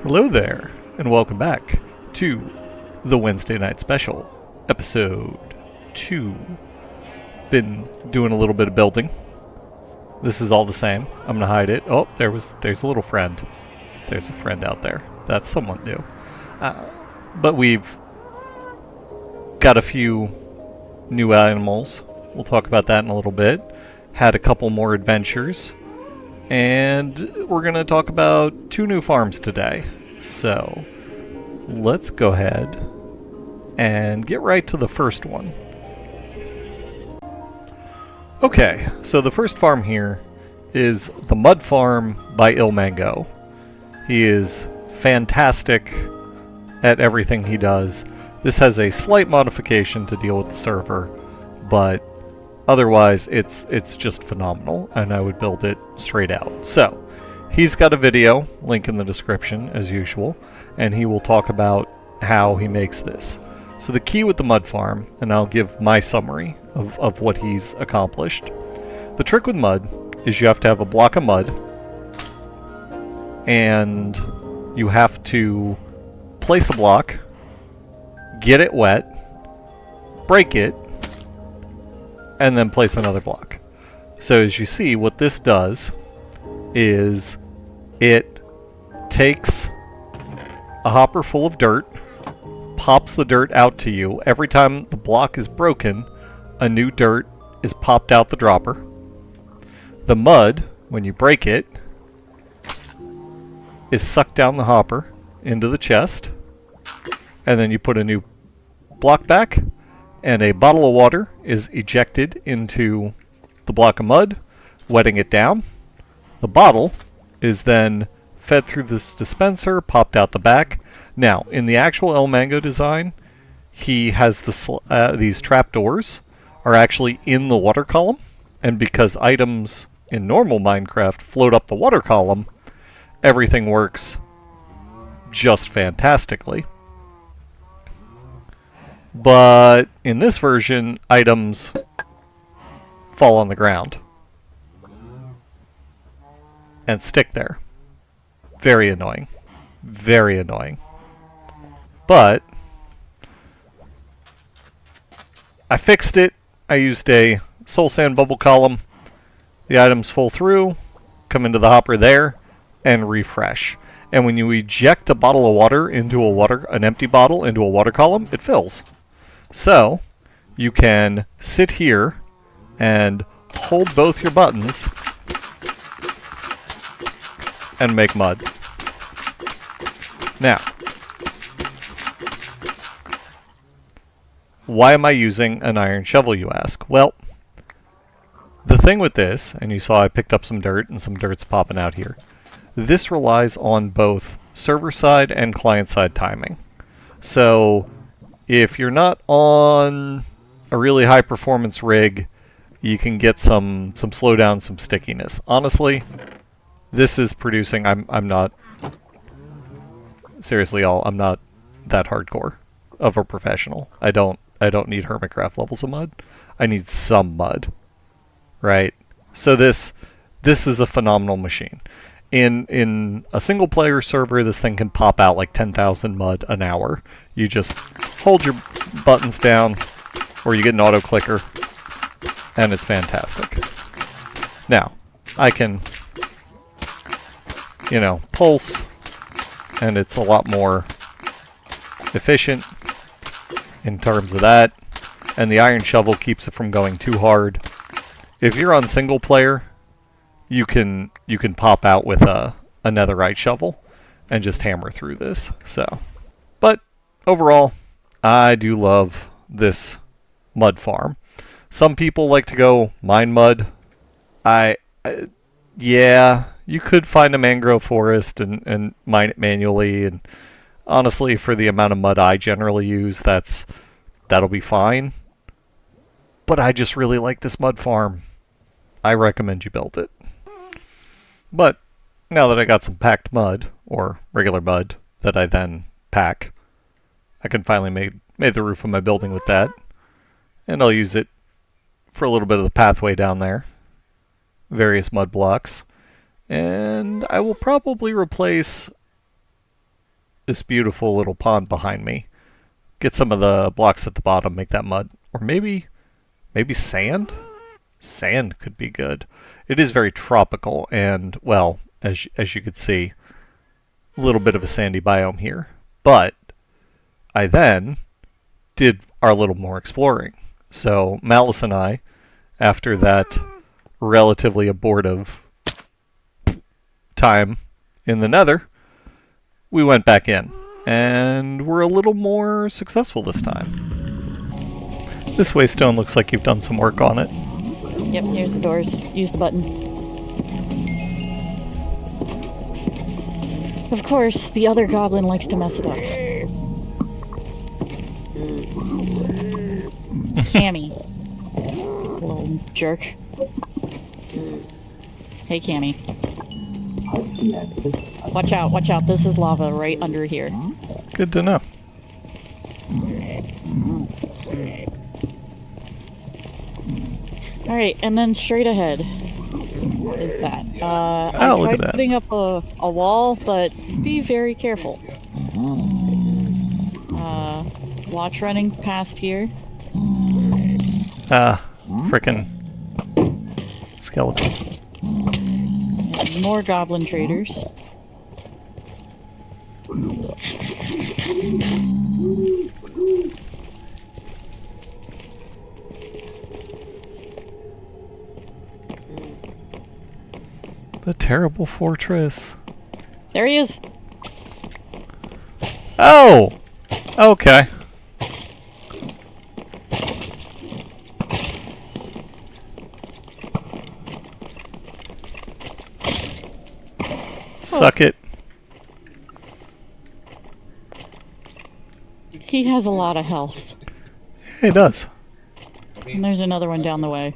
Hello there, and welcome back to the Wednesday Night Special, episode 2. Been doing a little bit of building. This is all the same. I'm gonna hide it. Oh, there's a little friend. There's a friend out there. That's someone new. But we've got a few new animals. We'll talk about that in a little bit. Had a couple more adventures. And we're going to talk about 2 new farms today. So, let's go ahead and get right to the first one. Okay, so the first farm here is the Mud Farm by Illmango. He is fantastic at everything he does. This has a slight modification to deal with the server, but otherwise, it's just phenomenal, and I would build it straight out. So, he's got a video, link in the description, as usual, and he will talk about how he makes this. So the key with the mud farm, and I'll give my summary of what he's accomplished. The trick with mud is you have to have a block of mud, and you have to place a block, get it wet, break it, and then place another block. So as you see, what this does is it takes a hopper full of dirt, pops the dirt out to you. Every time the block is broken, a new dirt is popped out the dropper. The mud, when you break it, is sucked down the hopper into the chest, and then you put a new block back, and a bottle of water is ejected into the block of mud, wetting it down. The bottle is then fed through this dispenser, popped out the back. Now, in the actual Illmango design, he has these trapdoors are actually in the water column, and because items in normal Minecraft float up the water column, everything works just fantastically. But in this version, items fall on the ground and stick there. Very annoying. Very annoying. But I fixed it. I used a soul sand bubble column. The items fall through, come into the hopper there, and refresh. And when you eject a bottle of water into an empty bottle into a water column, it fills. So, you can sit here and hold both your buttons and make mud. Now, why am I using an iron shovel, you ask? Well, the thing with this, and you saw I picked up some dirt, and some dirt's popping out here. This relies on both server-side and client-side timing. So, if you're not on a really high-performance rig, you can get some slowdown, some stickiness. Honestly, this is producing. I'm not seriously. I'm not that hardcore of a professional. I don't need Hermitcraft levels of mud. I need some mud, right? So this is a phenomenal machine. In a single player server, this thing can pop out like 10,000 mud an hour. You just hold your buttons down, or you get an auto clicker, and it's fantastic. Now, I can, pulse, and it's a lot more efficient in terms of that, and the iron shovel keeps it from going too hard. If you're on single player, you can pop out with a netherite shovel and just hammer through this. So, but overall, I do love this mud farm. Some people like to go mine mud. Yeah, you could find a mangrove forest and mine it manually, and honestly, for the amount of mud I generally use, that'll be fine. But I just really like this mud farm. I recommend you build it. But now that I got some packed mud, or regular mud, that I then pack, I can finally made the roof of my building with that. And I'll use it for a little bit of the pathway down there. Various mud blocks. And I will probably replace this beautiful little pond behind me. Get some of the blocks at the bottom, make that mud. Or maybe sand? Sand could be good. It is very tropical and, well, as you could see, a little bit of a sandy biome here. But I then did our little more exploring. So Malice and I, after that relatively abortive time in the Nether, we went back in, and we're a little more successful this time. This waystone looks like you've done some work on it. Yep, here's the doors. Use the button. Of course, the other goblin likes to mess it up. Cammy. Little jerk. Hey, Cammy. Watch out, watch out. This is lava right under here. Good to know. Alright, and then straight ahead is that. I look at tried that. putting up a wall, but be very careful. Watch running past here. Frickin' skeleton. And more goblin traders. The terrible fortress. There he is. Oh! Okay. Suck it. He has a lot of health. He does. And there's another one down the way.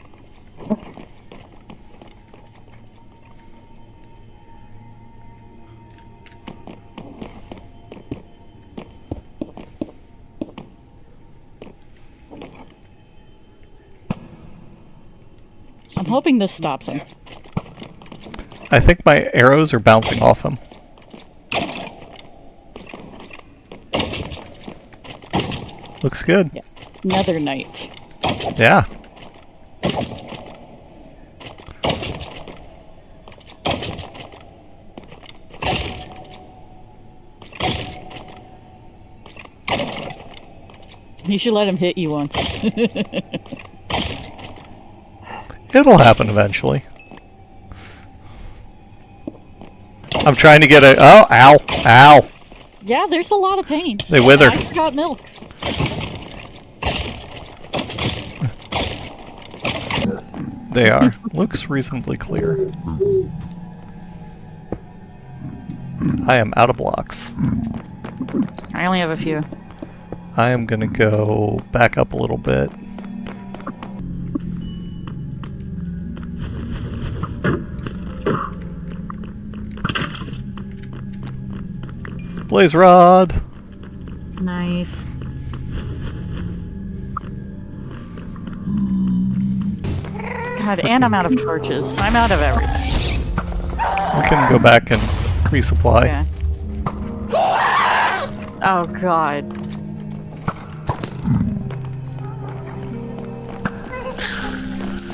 I'm hoping this stops him. I think my arrows are bouncing off him. Looks good. Yeah. Nether Knight. Yeah. You should let him hit you once. It'll happen eventually. I'm trying to get a... Oh, ow, ow. Yeah, there's a lot of pain. They withered. I forgot milk. They are. Looks reasonably clear. I am out of blocks. I only have a few. I am gonna go back up a little bit. Blaze rod! Nice. God, and I'm out of torches. I'm out of everything. We can go back and resupply. Yeah. Oh God.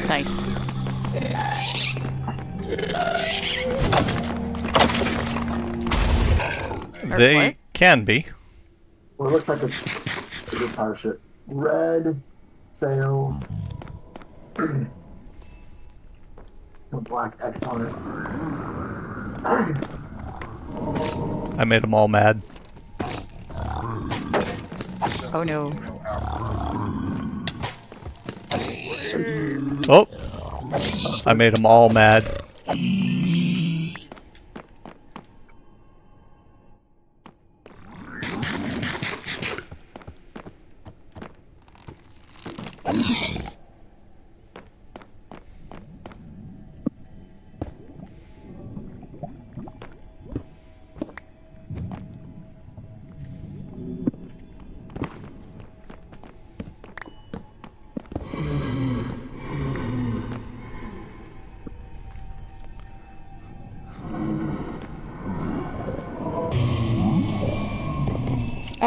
Nice. They can be. Well, it looks like it's a good power ship. Red sails. A black X on it. I made them all mad. Oh no. Oh! I made them all mad.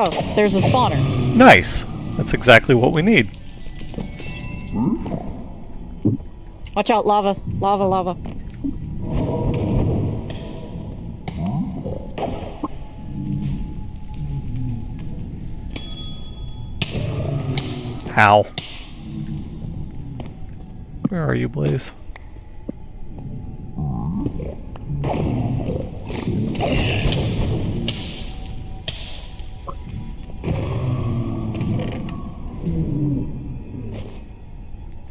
Oh, there's a spawner. Nice. That's exactly what we need. Watch out, lava. Lava, lava. How? Where are you, Blaze?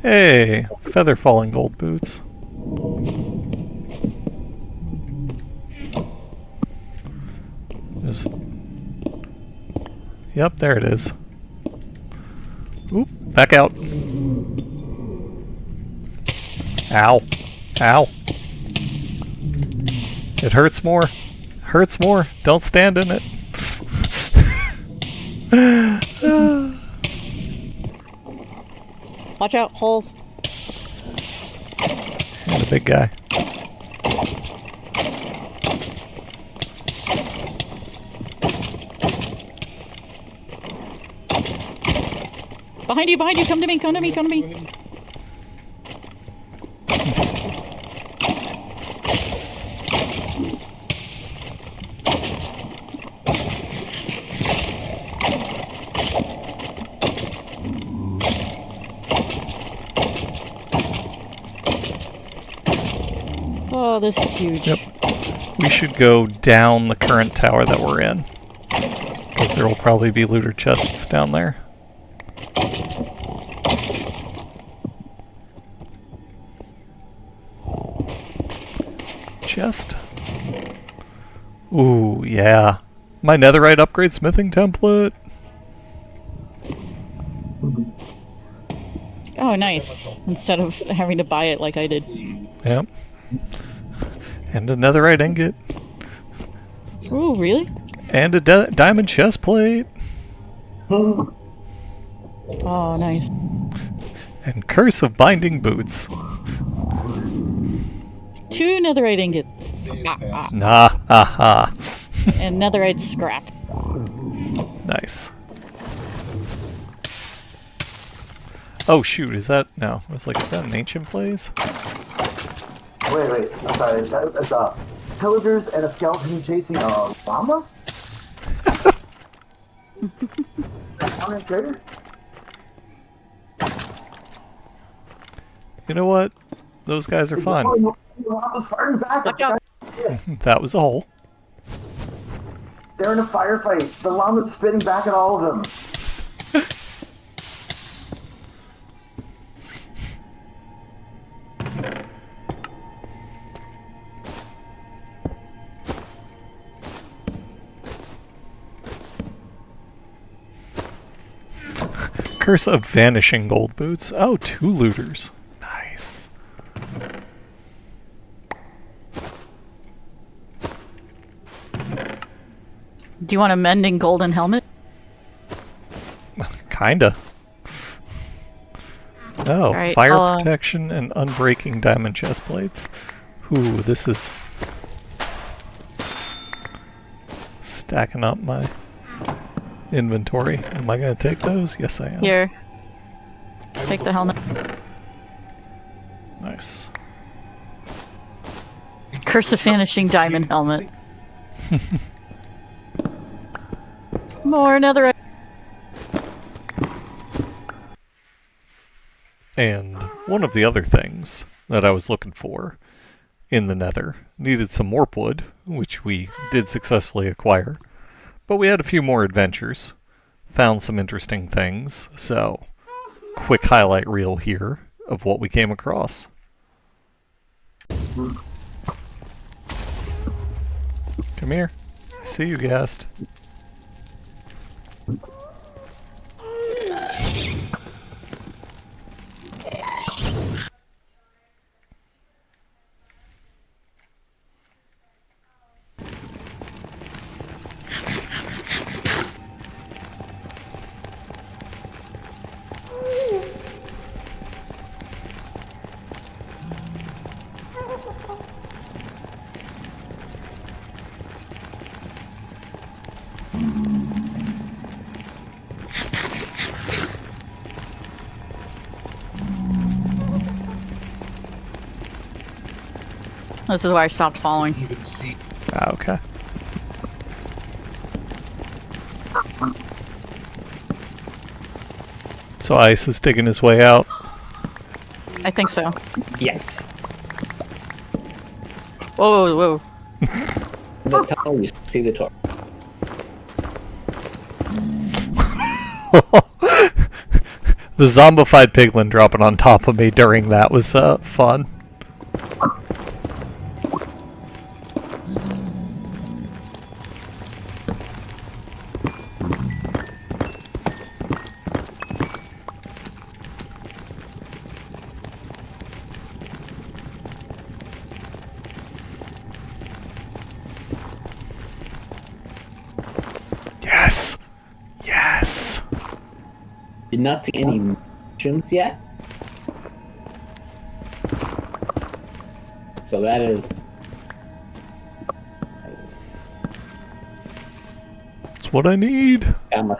Hey, feather falling gold boots. Just... Yep, there it is. Oop, back out. Ow. Ow. It hurts more. Hurts more. Don't stand in it. Watch out, holes. And a big guy. Behind you, come to me, come to me, come to me. Oh, this is huge. Yep. We should go down the current tower that we're in. Because there will probably be looter chests down there. Chest. Ooh, yeah. My netherite upgrade smithing template. Oh, nice. Instead of having to buy it like I did. Yep. And a netherite ingot. Ooh, really? And a diamond chest plate. Oh, nice. And curse of binding boots. 2 netherite ingots. Nah, aha. And netherite scrap. Nice. Oh shoot, is that... No, I was like, is that an ancient place? Wait, I'm sorry. That's pillagers and a skeleton chasing a llama? Counter traitor? You know what? Those guys are fun. The llama's firing back. Watch out. That was a hole. They're in a firefight. The llama's spitting back at all of them. Curse of vanishing gold boots. Oh, 2 looters. Nice. Do you want a mending golden helmet? Kinda. Oh, Alright, fire I'll, protection and unbreaking diamond chest plates. Ooh, this is stacking up my inventory. Am I gonna take those? Yes, I am. Here. Take the helmet. Nice. Curse of vanishing diamond helmet. More netherite. And one of the other things that I was looking for in the nether needed some warp wood, which we did successfully acquire. But we had a few more adventures, found some interesting things, so quick highlight reel here of what we came across. Come here. I see you, Ghast. This is why I stopped following. You can see. Ah, okay. So Ice is digging his way out. I think so. Yes. Whoa, whoa, whoa. The tunnel, you see the torch. The zombified piglin dropping on top of me during that was fun. Yes! Yes! Did not see any mushrooms yet. So that is. That's what I need. Got my,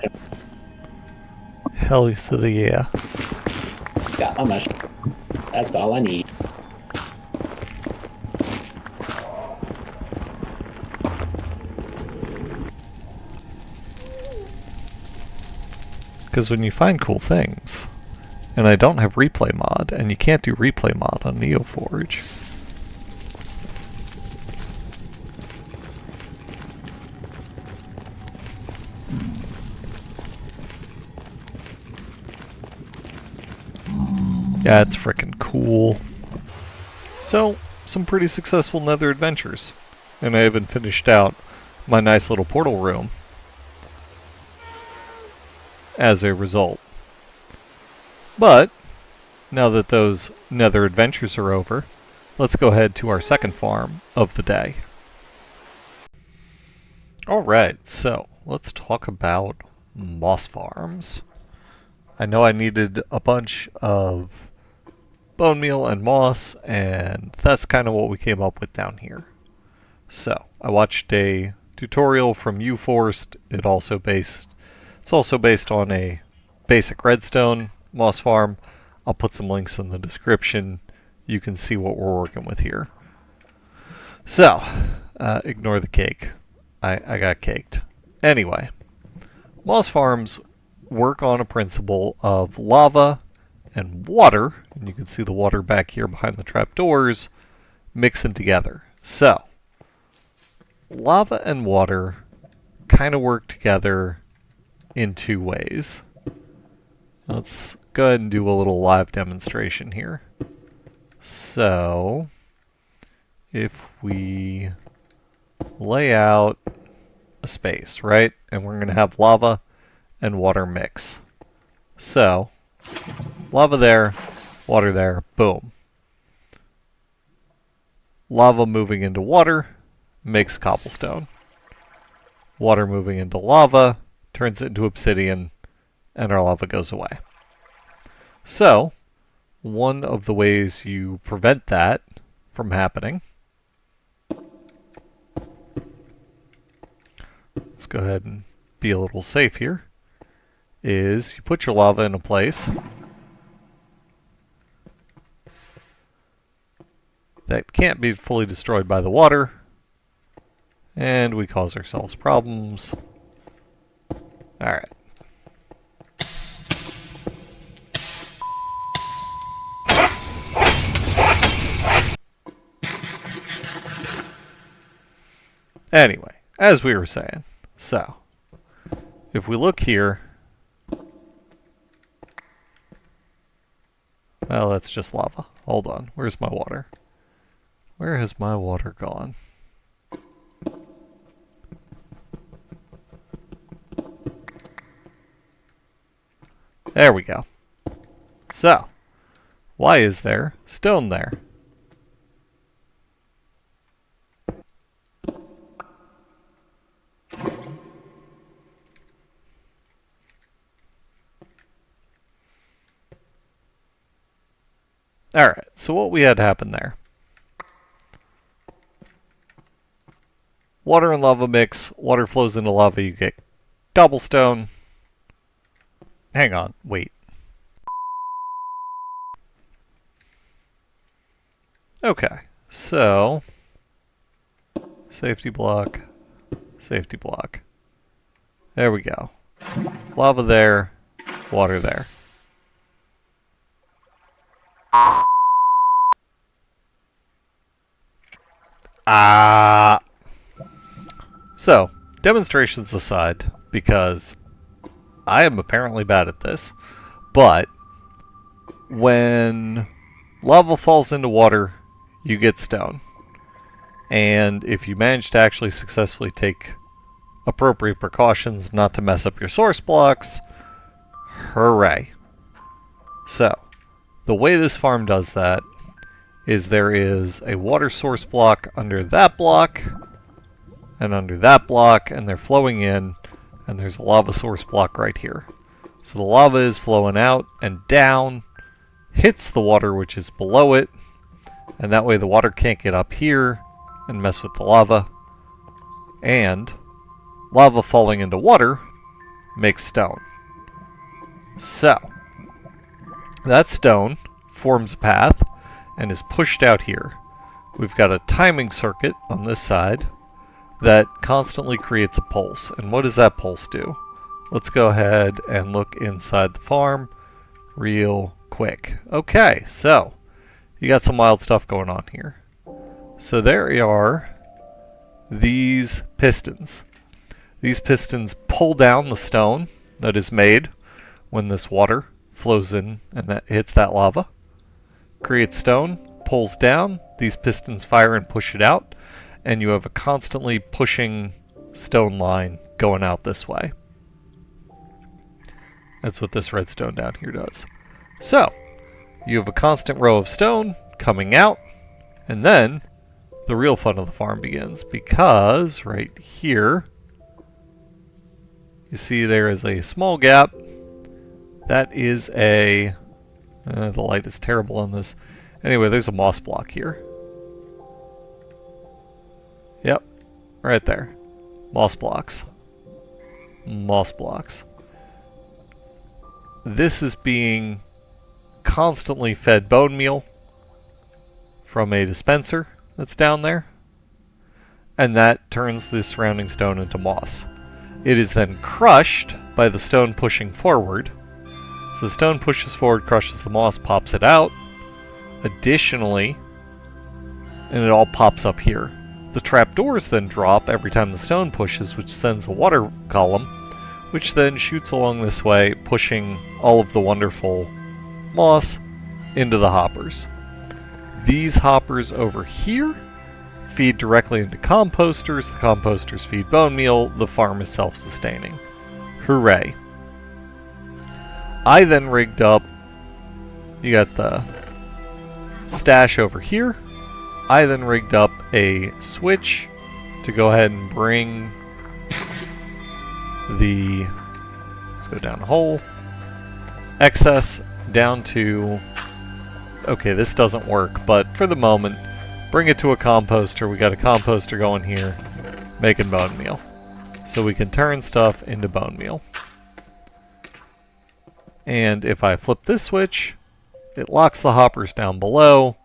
Hell to the yeah. got my mushroom. That's all I need. Because when you find cool things, and I don't have replay mod, and you can't do replay mod on NeoForge. Yeah, it's frickin' cool. So, some pretty successful Nether adventures. And I even finished out my nice little portal room as a result. But, now that those Nether adventures are over, let's go ahead to our second farm of the day. Alright, so let's talk about moss farms. I know I needed a bunch of bone meal and moss, and that's kind of what we came up with down here. So, I watched a tutorial from UForced. It's also based on a basic redstone moss farm. I'll put some links in the description. You can see what we're working with here. So, ignore the cake. I got caked. Anyway, moss farms work on a principle of lava and water, and you can see the water back here behind the trapdoors, mixing together. So, lava and water kind of work together in two ways. Let's go ahead and do a little live demonstration here. So, if we lay out a space, right? And we're going to have lava and water mix. So, lava there, water there, boom. Lava moving into water makes cobblestone. Water moving into lava turns it into obsidian, and our lava goes away. So, one of the ways you prevent that from happening, let's go ahead and be a little safe here, is you put your lava in a place that can't be fully destroyed by the water, and we cause ourselves problems. Alright. Anyway, as we were saying, so, if we look here, well, that's just lava. Hold on, where's my water? Where has my water gone? There we go. So, why is there stone there? Alright, so what we had happen there. Water and lava mix, water flows into lava, you get cobblestone. Hang on, wait. Okay, so Safety block. Safety block. There we go. Lava there. Water there. So, demonstrations aside, because I am apparently bad at this, but when lava falls into water, you get stone. And if you manage to actually successfully take appropriate precautions not to mess up your source blocks, hooray. So, the way this farm does that is there is a water source block under that block, and under that block, and they're flowing in, and there's a lava source block right here. So the lava is flowing out and down, hits the water which is below it, and that way the water can't get up here and mess with the lava. And lava falling into water makes stone. So, that stone forms a path and is pushed out here. We've got a timing circuit on this side that constantly creates a pulse. And what does that pulse do? Let's go ahead and look inside the farm real quick. Okay, so you got some wild stuff going on here. So there are these pistons. These pistons pull down the stone that is made when this water flows in and that hits that lava. Creates stone, pulls down, these pistons fire and push it out, and you have a constantly pushing stone line going out this way. That's what this redstone down here does. So, you have a constant row of stone coming out, and then the real fun of the farm begins, because right here, you see there is a small gap. That is a... the light is terrible on this. Anyway, there's a moss block here. Yep, right there. Moss blocks. Moss blocks. This is being constantly fed bone meal from a dispenser that's down there. And that turns the surrounding stone into moss. It is then crushed by the stone pushing forward. So the stone pushes forward, crushes the moss, pops it out. Additionally, and it all pops up here. The trapdoors then drop every time the stone pushes, which sends a water column, which then shoots along this way, pushing all of the wonderful moss into the hoppers. These hoppers over here feed directly into composters. The composters feed bone meal. The farm is self-sustaining. Hooray. I then rigged up, you got the stash over here. I then rigged up a switch to go ahead and bring the, let's go down a hole, excess down to, okay, this doesn't work, but for the moment, bring it to a composter. We got a composter going here, making bone meal. So we can turn stuff into bone meal. And if I flip this switch, it locks the hoppers down below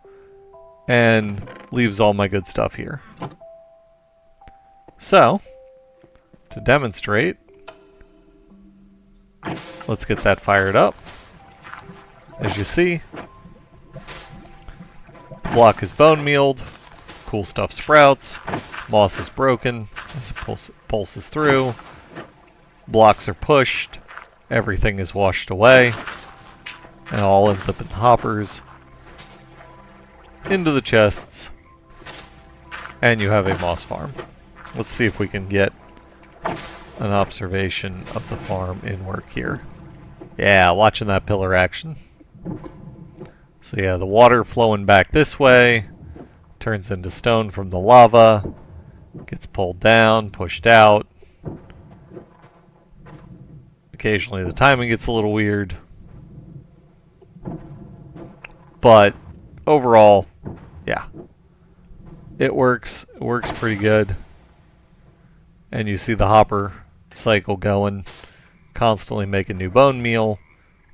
and leaves all my good stuff here. So, to demonstrate, let's get that fired up. As you see, block is bone mealed, cool stuff sprouts, moss is broken as it pulses through, blocks are pushed, everything is washed away, and it all ends up in the hoppers, into the chests, and you have a moss farm. Let's see if we can get an observation of the farm in work here. Yeah, watching that pillar action. So yeah, the water flowing back this way turns into stone from the lava, gets pulled down, pushed out. Occasionally the timing gets a little weird. But overall, yeah. It works. It works pretty good. And you see the hopper cycle going, constantly making new bone meal,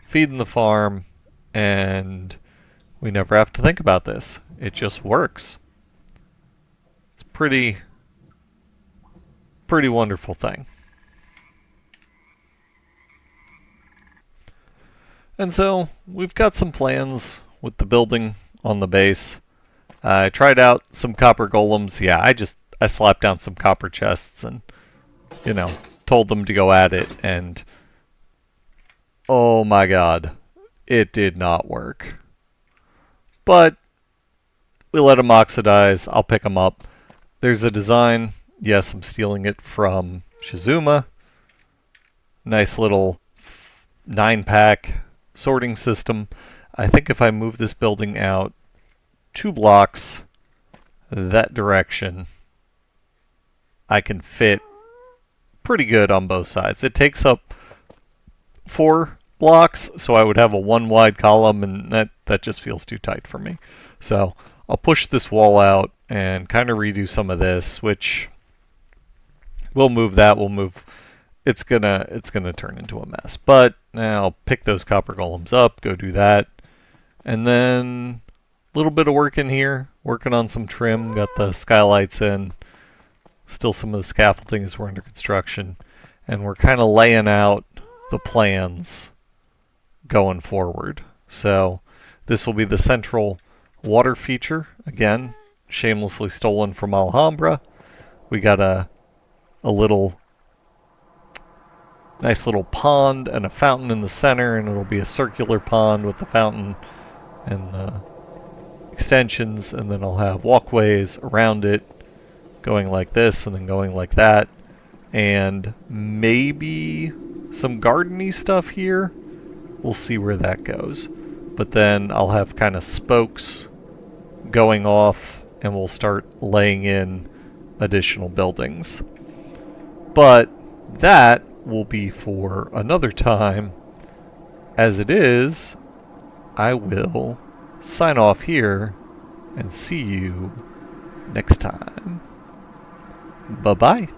feeding the farm, and we never have to think about this. It just works. It's pretty pretty wonderful thing. And so we've got some plans with the building on the base. I tried out some copper golems. Yeah, I slapped down some copper chests and, you know, told them to go at it, and oh my god, it did not work. But we let them oxidize. I'll pick them up. There's a design. Yes, I'm stealing it from Shizuma. Nice little 9-pack sorting system. I think if I move this building out 2 blocks that direction, I can fit pretty good on both sides. It takes up 4 blocks, so I would have a 1 wide column, and that just feels too tight for me. So I'll push this wall out and kind of redo some of this, which we'll move that. It's gonna turn into a mess. But now I'll pick those copper golems up, go do that, and then a little bit of work in here, working on some trim. Got the skylights in. Still some of the scaffolding as we're under construction, and we're kind of laying out the plans going forward. So this will be the central water feature. Again, shamelessly stolen from Alhambra. We got a nice little pond and a fountain in the center, and it'll be a circular pond with the fountain and the extensions, and then I'll have walkways around it going like this and then going like that, and maybe some garden-y stuff here. We'll see where that goes. But then I'll have kind of spokes going off, and we'll start laying in additional buildings. But that will be for another time. As it is, I will sign off here and see you next time. Bye-bye.